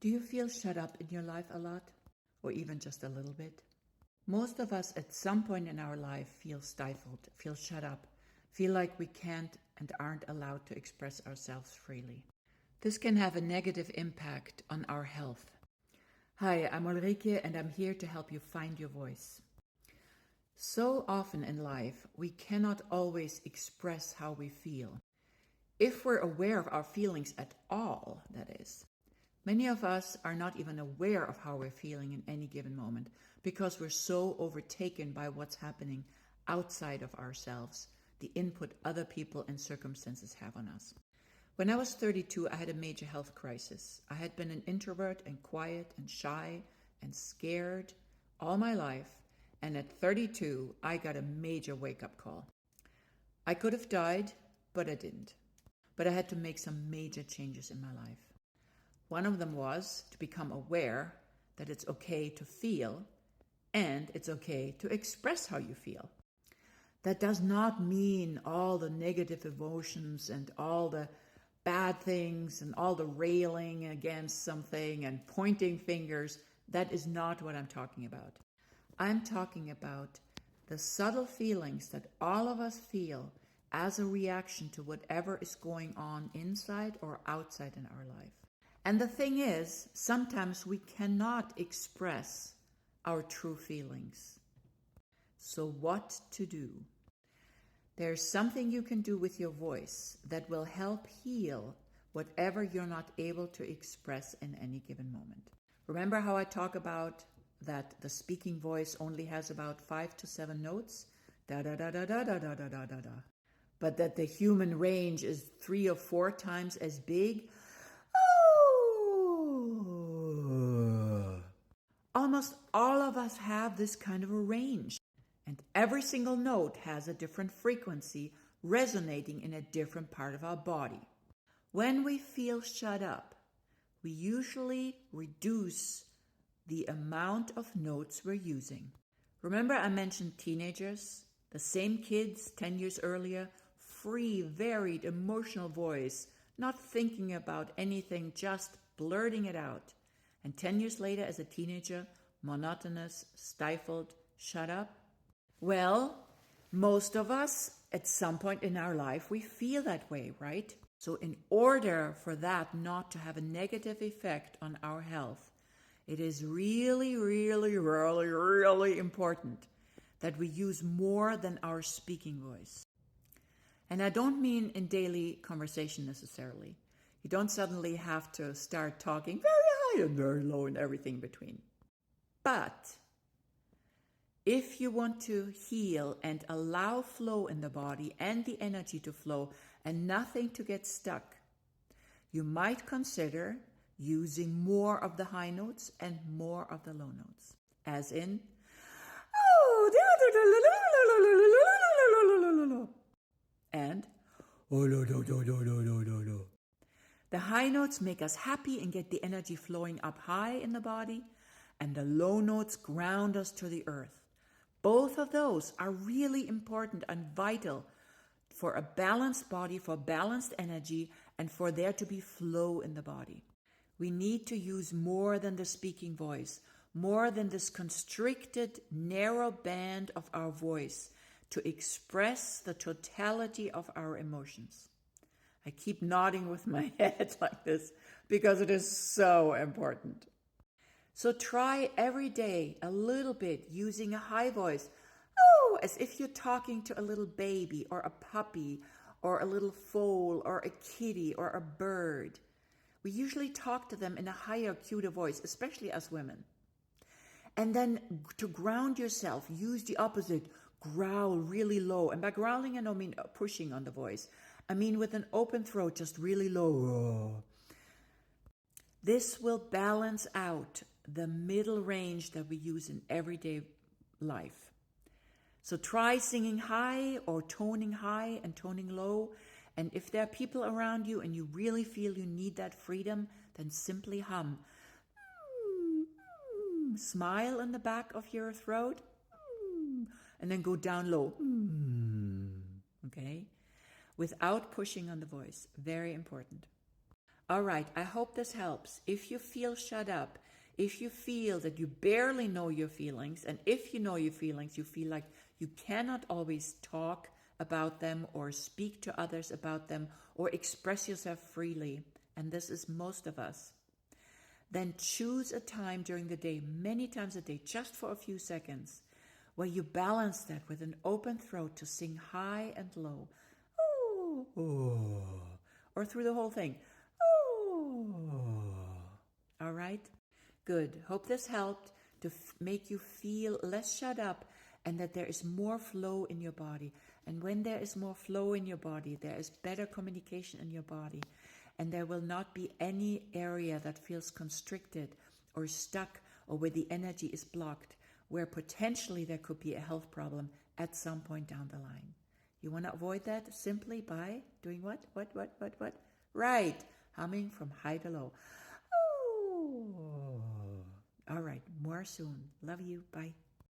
Do you feel shut up in your life a lot? Or even just a little bit? Most of us at some point in our life feel stifled, feel shut up, feel like we can't and aren't allowed to express ourselves freely. This can have a negative impact on our health. Hi, I'm Ulrike and I'm here to help you find your voice. So often in life, we cannot always express how we feel. If we're aware of our feelings at all, that is. Many of us are not even aware of how we're feeling in any given moment because we're so overtaken by what's happening outside of ourselves, the input other people and circumstances have on us. When I was 32, I had a major health crisis. I had been an introvert and quiet and shy and scared all my life, and at 32, I got a major wake-up call. I could have died, but I didn't. But I had to make some major changes in my life. One of them was to become aware that it's okay to feel and it's okay to express how you feel. That does not mean all the negative emotions and all the bad things and all the railing against something and pointing fingers. That is not what I'm talking about. I'm talking about the subtle feelings that all of us feel as a reaction to whatever is going on inside or outside in our life. And the thing is, sometimes we cannot express our true feelings. So what to do? There's something you can do with your voice that will help heal whatever you're not able to express in any given moment. Remember how I talk about that the speaking voice only has about 5 to 7 notes? Da da da da da da da da da da. But that the human range is 3 or 4 times as big? Almost all of us have this kind of a range, and every single note has a different frequency resonating in a different part of our body. When we feel shut up, we usually reduce the amount of notes we're using. Remember I mentioned teenagers? The same kids 10 years earlier, free, varied, emotional voice, not thinking about anything, just blurting it out. And 10 years later, as a teenager, monotonous, stifled, shut up? Well, most of us, at some point in our life, we feel that way, right? So in order for that not to have a negative effect on our health, it is really, really, really, really important that we use more than our speaking voice. And I don't mean in daily conversation necessarily. You don't suddenly have to start talking very high and very low and everything between. But if you want to heal and allow flow in the body and the energy to flow and nothing to get stuck, you might consider using more of the high notes and more of the low notes. As in, and the high notes make us happy and get the energy flowing up high in the body, and the low notes ground us to the earth. Both of those are really important and vital for a balanced body, for balanced energy, and for there to be flow in the body. We need to use more than the speaking voice, more than this constricted, narrow band of our voice to express the totality of our emotions. I keep nodding with my head like this because it is so important. So try every day a little bit using a high voice, as if you're talking to a little baby or a puppy or a little foal or a kitty or a bird. We usually talk to them in a higher, cuter voice, especially as women. And then to ground yourself, use the opposite, growl really low. And by growling, I don't mean pushing on the voice. I mean with an open throat, just really low. This will balance out the middle range that we use in everyday life. So try singing high or toning high and toning low. And if there are people around you and you really feel you need that freedom, then simply hum. Smile in the back of your throat. And then go down low. Okay? Without pushing on the voice. Very important. All right, I hope this helps. If you feel shut up, if you feel that you barely know your feelings, and if you know your feelings, you feel like you cannot always talk about them or speak to others about them or express yourself freely, and this is most of us, then choose a time during the day, many times a day, just for a few seconds, where you balance that with an open throat to sing high and low, ooh, ooh, or through the whole thing, ooh. All right? Good. Hope this helped to make you feel less shut up and that there is more flow in your body. And when there is more flow in your body, there is better communication in your body. And there will not be any area that feels constricted or stuck or where the energy is blocked, where potentially there could be a health problem at some point down the line. You want to avoid that simply by doing what? What? Right. Humming from high to low. Ooh. All right. More soon. Love you. Bye.